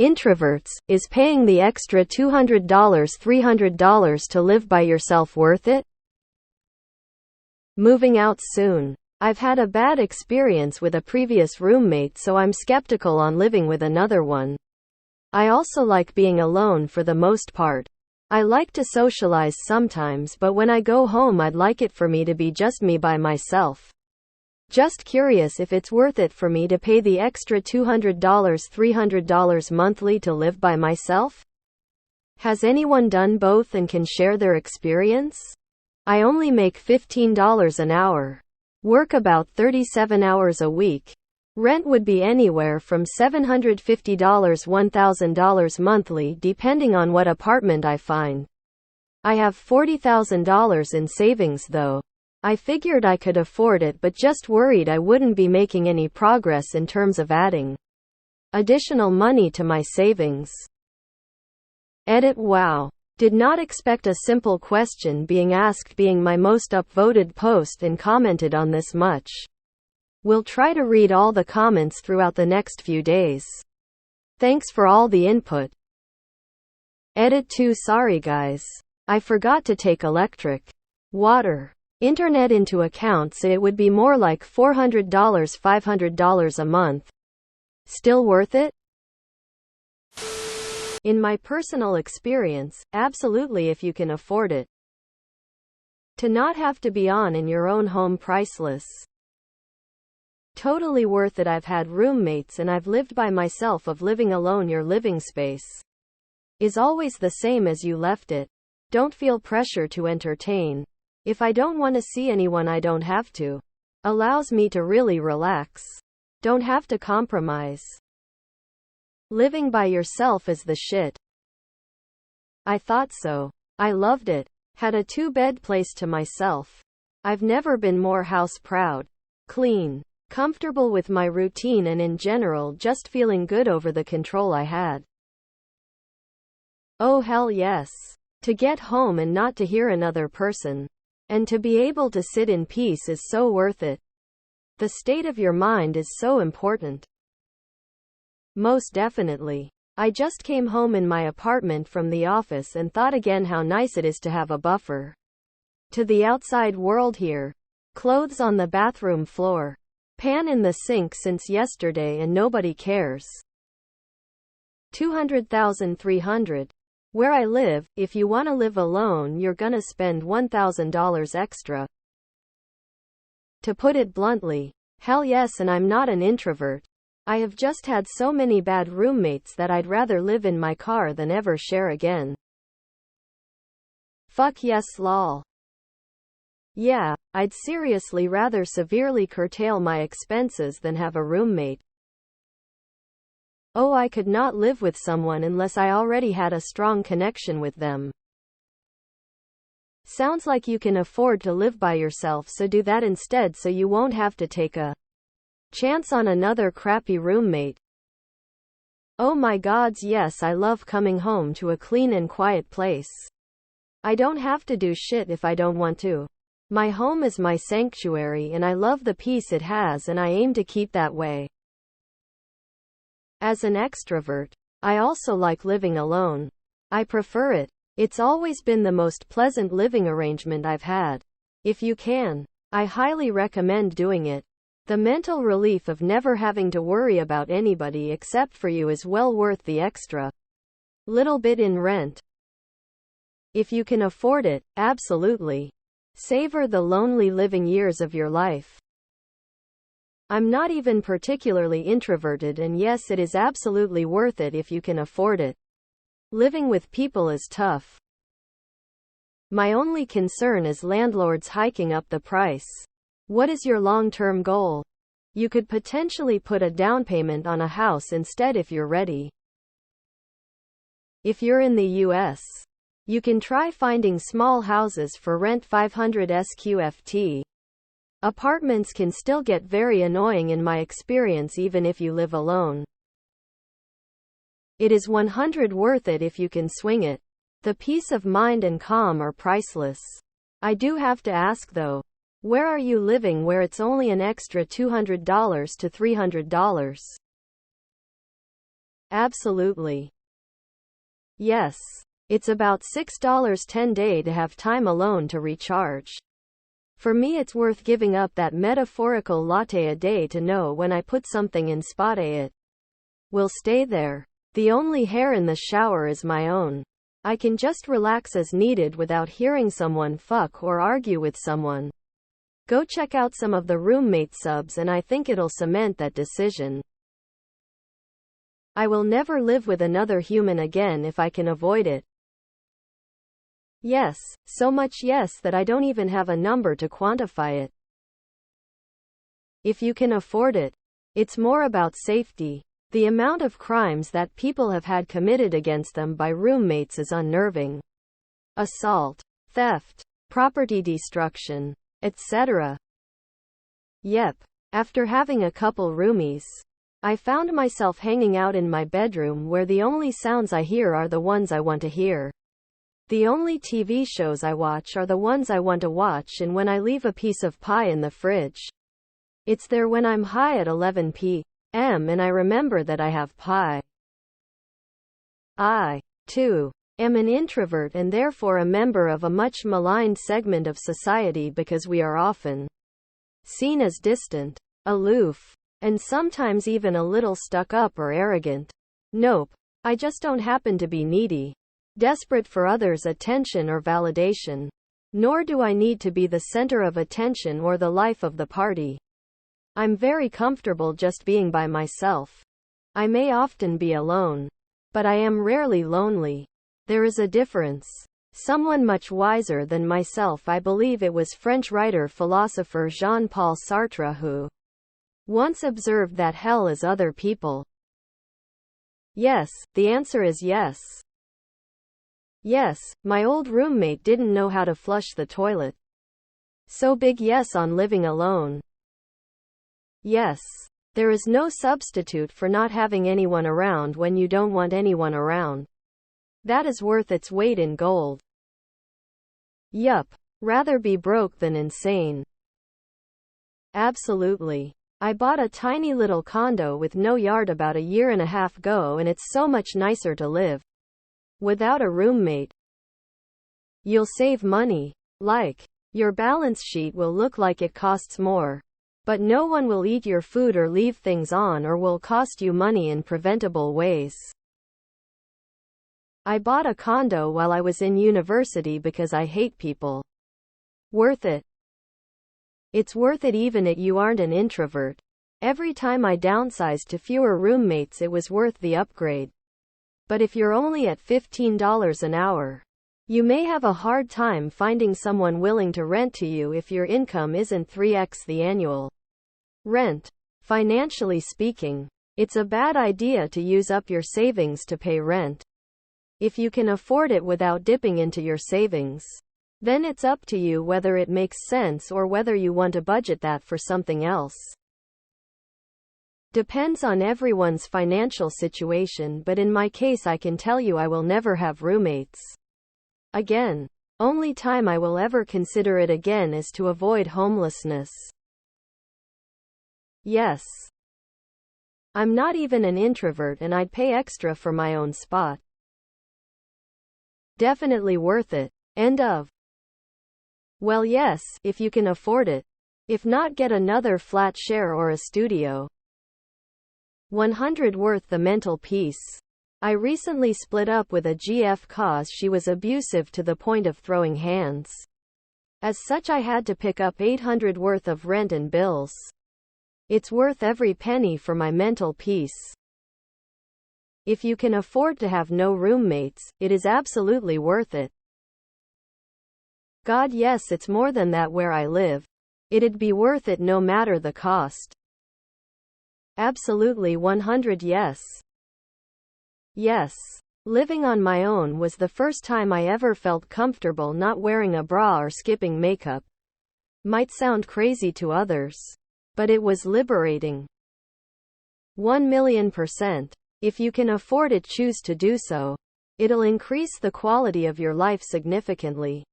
Introverts, is paying the extra $200, $300 to live by yourself worth it? Moving out soon. I've had a bad experience with a previous roommate, so I'm skeptical on living with another one. I also like being alone for the most part. I like to socialize sometimes, but when I go home I'd like it for me to be just me by myself. Just curious if it's worth it for me to pay the extra $200, $300 monthly to live by myself? Has anyone done both and can share their experience? I only make $15 an hour. Work about 37 hours a week. Rent would be anywhere from $750 $1,000 monthly depending on what apartment I find. I have $40,000 in savings though. I figured I could afford it, but just worried I wouldn't be making any progress in terms of adding additional money to my savings. Edit. Wow. Did not expect a simple question being asked being my most upvoted post and commented on this much. We'll try to read all the comments throughout the next few days. Thanks for all the input. Edit 2. Sorry guys. I forgot to take electric, water, internet into account, so it would be more like $400, $500 a month. Still worth it? In my personal experience, absolutely if you can afford it. To not have to be on in your own home, priceless. Totally worth it. I've had roommates and I've lived by myself. Of living alone, your living space is always the same as you left it. Don't feel pressure to entertain. If I don't want to see anyone, I don't have to. Allows me to really relax. Don't have to compromise. Living by yourself is the shit. I thought so. I loved it. Had a 2-bed place to myself. I've never been more house proud. Clean. Comfortable with my routine and in general just feeling good over the control I had. Oh hell yes. To get home and not to hear another person. And to be able to sit in peace is so worth it. The state of your mind is so important. Most definitely. I just came home in my apartment from the office and thought again how nice it is to have a buffer to the outside world here. Clothes on the bathroom floor. Pan in the sink since yesterday and nobody cares. 200,000 300. Where I live, if you want to live alone, you're gonna spend $1,000 extra. To put it bluntly, hell yes, and I'm not an introvert. I have just had so many bad roommates that I'd rather live in my car than ever share again. Fuck yes lol. Yeah, I'd seriously rather severely curtail my expenses than have a roommate. Oh, I could not live with someone unless I already had a strong connection with them. Sounds like you can afford to live by yourself, so do that instead so you won't have to take a chance on another crappy roommate. Oh my gods, yes, I love coming home to a clean and quiet place. I don't have to do shit if I don't want to. My home is my sanctuary and I love the peace it has, and I aim to keep that way. As an extrovert, I also like living alone. I prefer it. It's always been the most pleasant living arrangement I've had. If you can, I highly recommend doing it. The mental relief of never having to worry about anybody except for you is well worth the extra little bit in rent. If you can afford it, absolutely. Savor the lonely living years of your life. I'm not even particularly introverted, and yes, it is absolutely worth it if you can afford it. Living with people is tough. My only concern is landlords hiking up the price. What is your long-term goal? You could potentially put a down payment on a house instead if you're ready. If you're in the US, you can try finding small houses for rent. 500 SQFT. Apartments can still get very annoying in my experience even if you live alone. It is 100% worth it if you can swing it. The peace of mind and calm are priceless. I do have to ask though, where are you living where it's only an extra $200 to $300? Absolutely. Yes. It's about $6 10 day to have time alone to recharge. For me, it's worth giving up that metaphorical latte a day to know when I put something in spot it will stay there. The only hair in the shower is my own. I can just relax as needed without hearing someone fuck or argue with someone. Go check out some of the roommate subs and I think it'll cement that decision. I will never live with another human again if I can avoid it. Yes, so much yes that I don't even have a number to quantify it. If you can afford it. It's more about safety. The amount of crimes that people have had committed against them by roommates is unnerving. Assault, theft, property destruction, etc. Yep. After having a couple roomies, I found myself hanging out in my bedroom where the only sounds I hear are the ones I want to hear. The only TV shows I watch are the ones I want to watch, and when I leave a piece of pie in the fridge, it's there when I'm high at 11 p.m. and I remember that I have pie. I, too, am an introvert and therefore a member of a much maligned segment of society because we are often seen as distant, aloof, and sometimes even a little stuck up or arrogant. Nope. I just don't happen to be needy, desperate for others' attention or validation. Nor do I need to be the center of attention or the life of the party. I'm very comfortable just being by myself. I may often be alone, but I am rarely lonely. There is a difference. Someone much wiser than myself, I believe it was French writer-philosopher Jean-Paul Sartre who once observed that hell is other people. Yes, the answer is yes. Yes, my old roommate didn't know how to flush the toilet. So big yes on living alone. Yes. There is no substitute for not having anyone around when you don't want anyone around. That is worth its weight in gold. Yup. Rather be broke than insane. Absolutely. I bought a tiny little condo with no yard about a year and a half ago, and it's so much nicer to live without a roommate. You'll save money. Like, your balance sheet will look like it costs more. But no one will eat your food or leave things on or will cost you money in preventable ways. I bought a condo while I was in university because I hate people. Worth it. It's worth it even if you aren't an introvert. Every time I downsized to fewer roommates, it was worth the upgrade. But if you're only at $15 an hour, you may have a hard time finding someone willing to rent to you if your income isn't 3x the annual rent. Financially speaking, it's a bad idea to use up your savings to pay rent. If you can afford it without dipping into your savings, then it's up to you whether it makes sense or whether you want to budget that for something else. Depends on everyone's financial situation, but in my case I can tell you I will never have roommates again. Only time I will ever consider it again is to avoid homelessness. Yes. I'm not even an introvert and I'd pay extra for my own spot. Definitely worth it. End of. Well, yes, if you can afford it. If not, get another flat share or a studio. 100 worth the mental peace. I recently split up with a GF cause she was abusive to the point of throwing hands. As such, I had to pick up 800 worth of rent and bills. It's worth every penny for my mental peace. If you can afford to have no roommates, it is absolutely worth it. God, yes, it's more than that where I live. It'd be worth it no matter the cost. Absolutely 100 yes. Yes. Living on my own was the first time I ever felt comfortable not wearing a bra or skipping makeup. Might sound crazy to others, but it was liberating. 1,000,000%. If you can afford it, choose to do so. It'll increase the quality of your life significantly.